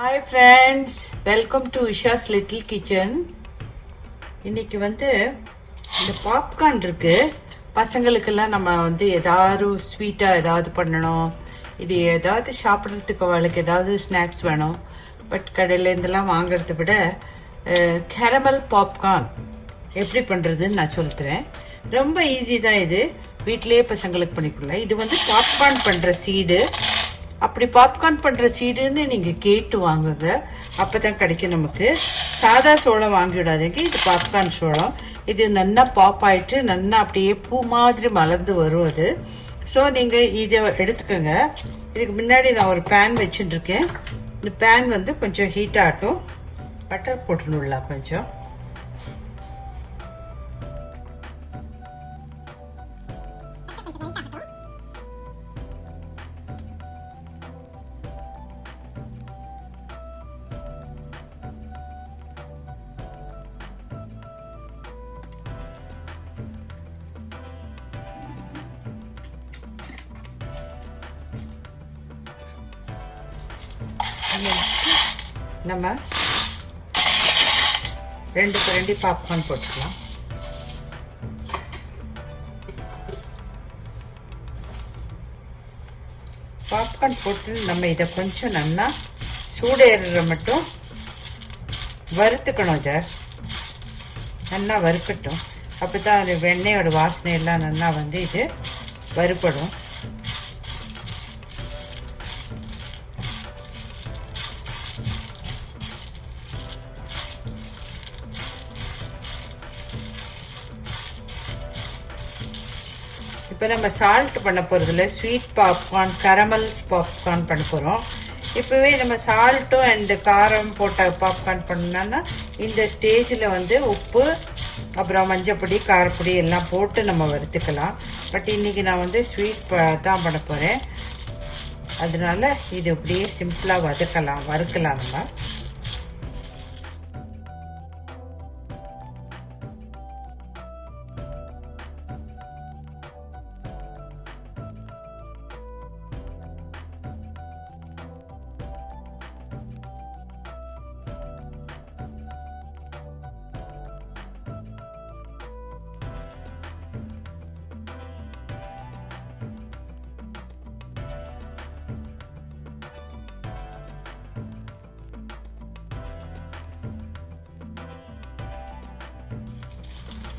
Hi friends, welcome to Usha's little kitchen. இன்றைக்கி இந்த popcorn இருக்குது. பசங்களுக்கெல்லாம் நம்ம ஏதாவது ஸ்வீட்டாக ஏதாவது பண்ணணும். இது ஏதாவது சாப்பிட்றதுக்கு அவளுக்கு ஏதாவது ஸ்நாக்ஸ் வேணும். பட் கடையிலேருந்துலாம் வாங்கிறத விட கேரமல் பாப்கார்ன் எப்படி பண்ணுறதுன்னு நான் சொல்லித்தரேன். ரொம்ப ஈஸி தான். இது வீட்டிலேயே பசங்களுக்கு பண்ணிக்கலாம். இது பாப்கார்ன் பண்ணுற சீடு. அப்படி பாப்கார்ன் பண்ணுற சீடுன்னு நீங்கள் கேட்டு வாங்குங்க, அப்போ தான் கிடைக்கும் நமக்கு. சாதா சோளம் வாங்கி விடாதீங்க. இது பாப்கார்ன் சோளம். இது நல்லா பாப் ஆகிட்டு நல்லா அப்படியே பூ மாதிரி மலர்ந்து வரும் அது. ஸோ நீங்கள் இதை எடுத்துக்கோங்க. இதுக்கு முன்னாடி நான் ஒரு பேன் வச்சுட்டுருக்கேன். இந்த பேன் கொஞ்சம் ஹீட் ஆகட்டும். பட்டர் போட்டுணும்லாம் கொஞ்சம். நம்ம 2 கரண்டி பாப்கார்ன் போட்டுக்கலாம். பாப்கார்ன் போட்டு நம்ம இதை கொஞ்சம் நல்லா சூடேறுற மட்டும் வறுத்துக்கணும். இதை நல்லா வறுக்கட்டும். அப்போ தான் அது வெண்ணெயோட வாசனை எல்லாம் நல்லா இது வறுப்படும். இப்போ நம்ம சால்ட் பண்ண போகிறதில்ல, ஸ்வீட் பாப்கார்ன் கரமல் பாப்கார்ன் பண்ண போகிறோம். இப்போவே நம்ம சால்ட்டும் அண்டு காரம் போட்ட பாப்கார்ன் பண்ணோன்னா இந்த ஸ்டேஜில் உப்பு அப்புறம் மஞ்சப்பொடி காரப்பொடி எல்லாம் போட்டு நம்ம வறுத்துக்கலாம். பட் இன்றைக்கி நான் ஸ்வீட் தான் பண்ண போகிறேன். அதனால இது அப்படியே சிம்பிளாக வறுக்கலாம் நம்ம.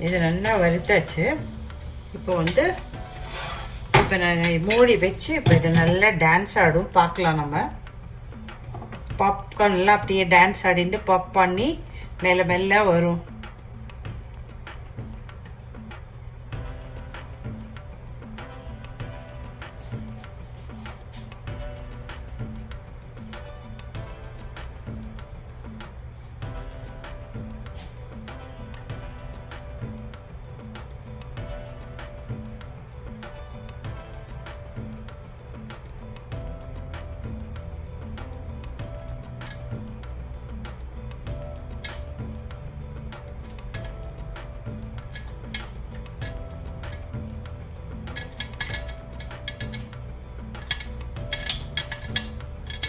இது நல்லா வறுத்தாச்சு. இப்போ இப்போ நான் மூடி வச்சு இப்போ இது நல்லா டான்ஸ் ஆடும். பார்க்கலாம். நம்ம பாப்கார்ன்லாம் அப்படியே டான்ஸ் ஆடிட்டு பாப் பண்ணி மேலே மெல்ல வரும்.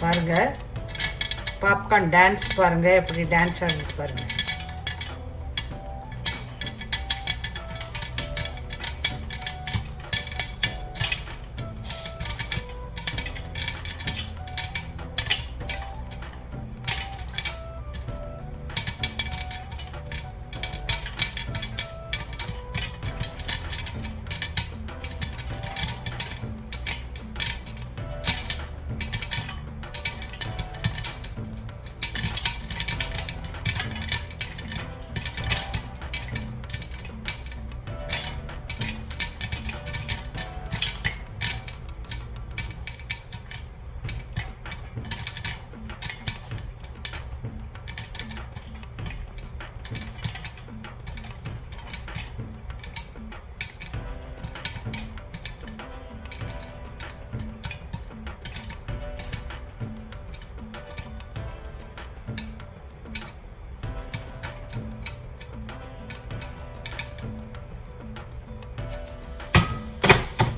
பாருங்க, பாப்கார்ன் டான்ஸ் பாருங்க, எப்படி டான்ஸ் ஆடுறது பாருங்க.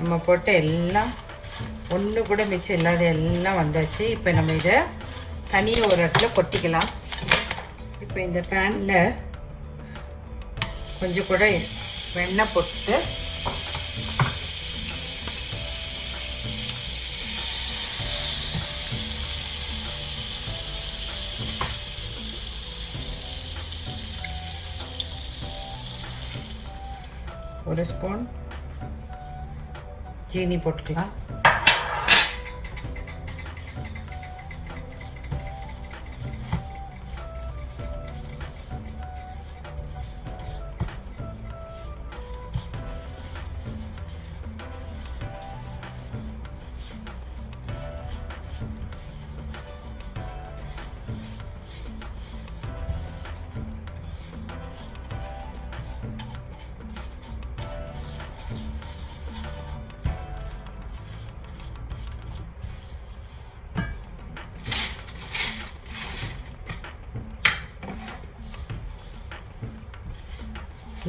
நம்ம போட்ட எல்லாம் ஒன்று கூட மிச்சம் இல்லாத எல்லாம் வந்தாச்சு. இப்போ நம்ம இதை தனியாக ஒரு இடத்துல கொட்டிக்கலாம். இப்போ இந்த பேனில் கொஞ்சம் கூட வெண்ணெய் போட்டு ஒரு ஸ்பூன் சீனி போட்டுக்கலாம்.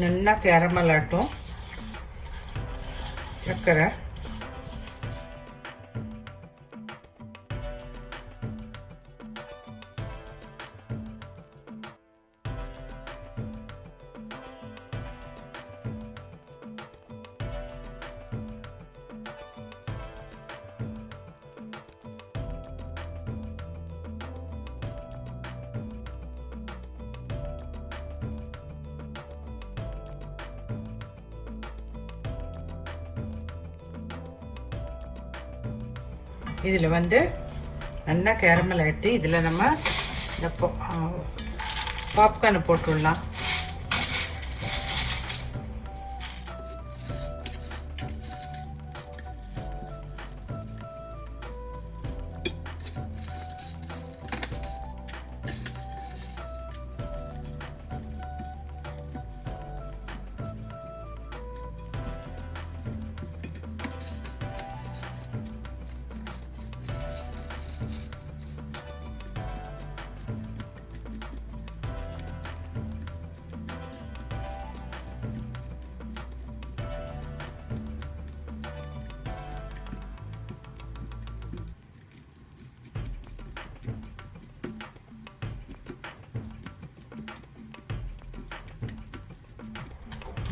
நல்லா கேரமல் ஆட்டும் சர்க்கரை. இதில் வந்து நல்லா கேரமல் ஆகிட்டு இதில் நம்ம இந்த பாப்கார்னை போட்டுடலாம்.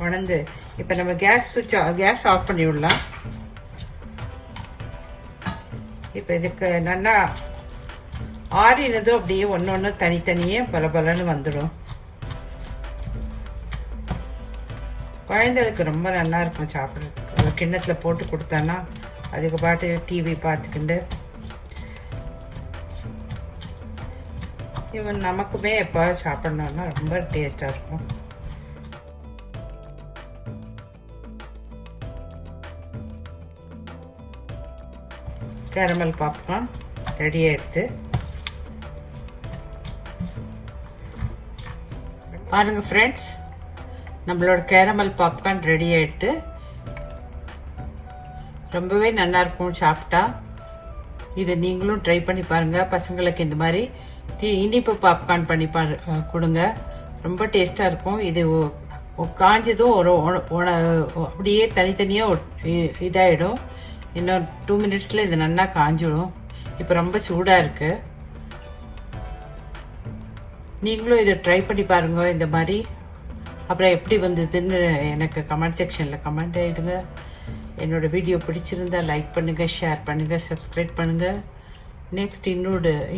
உணர்ந்து இப்போ நம்ம கேஸ் ஆஃப் பண்ணி விடலாம். இப்போ இதுக்கு நல்லா ஆறினதும் அப்படியே ஒன்று ஒன்று தனித்தனியே பலன்னு வந்துடும். குழந்தைகளுக்கு ரொம்ப நல்லா இருக்கும் சாப்பிட்றதுக்கு. ஒரு கிண்ணத்தில் போட்டு கொடுத்தான்னா அதுக்கு பாட்டு டிவி பார்த்துக்கிண்டு இவன் நமக்குமே எப்போ சாப்பிட்ணுன்னா ரொம்ப டேஸ்ட்டாக இருக்கும். கேரமல் பாப்கார்ன் ரெடி ஆகிடுது. பாருங்கள் ஃப்ரெண்ட்ஸ், நம்மளோட கேரமல் பாப்கார்ன் ரெடி ஆகிடுது. ரொம்பவே நல்லாயிருக்கும் சாப்பிட்டா. இதை நீங்களும் ட்ரை பண்ணி பாருங்கள். பசங்களுக்கு இந்த மாதிரி இனிப்பு பாப்கார்ன் பண்ணி கொடுங்க. ரொம்ப டேஸ்ட்டாக இருக்கும். இது காஞ்சதும் அப்படியே தனித்தனியாக இதாகிடும். இன்னும் 2 மினிட்ஸில் இது நல்லா காஞ்சிடும். இப்போ ரொம்ப சூடாக இருக்குது. நீங்களும் இதை ட்ரை பண்ணி பாருங்கள் இந்த மாதிரி. அப்புறம் எப்படி வந்ததுன்னு எனக்கு கமெண்ட் செக்ஷனில் கமெண்ட் எழுதுங்க. என்னோடய வீடியோ பிடிச்சிருந்தால் லைக் பண்ணுங்கள், ஷேர் பண்ணுங்கள், சப்ஸ்கிரைப் பண்ணுங்கள். நெக்ஸ்ட்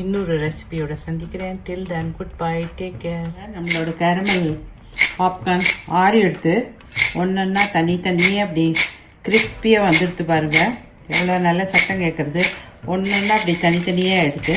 இன்னொரு ரெசிபியோட சந்திக்கிறேன். Till then good bye, take care. நம்மளோட கேரமல் பாப்கார்ன் ஆறி எடுத்து ஒன்றா தனித்தனியே அப்படி கிறிஸ்பியாக வந்துடுத்து பாருங்கள். எவ்வளோ நல்ல சத்தம் கேட்குறது. ஒன்று அப்படி தனித்தனியாக எடுத்து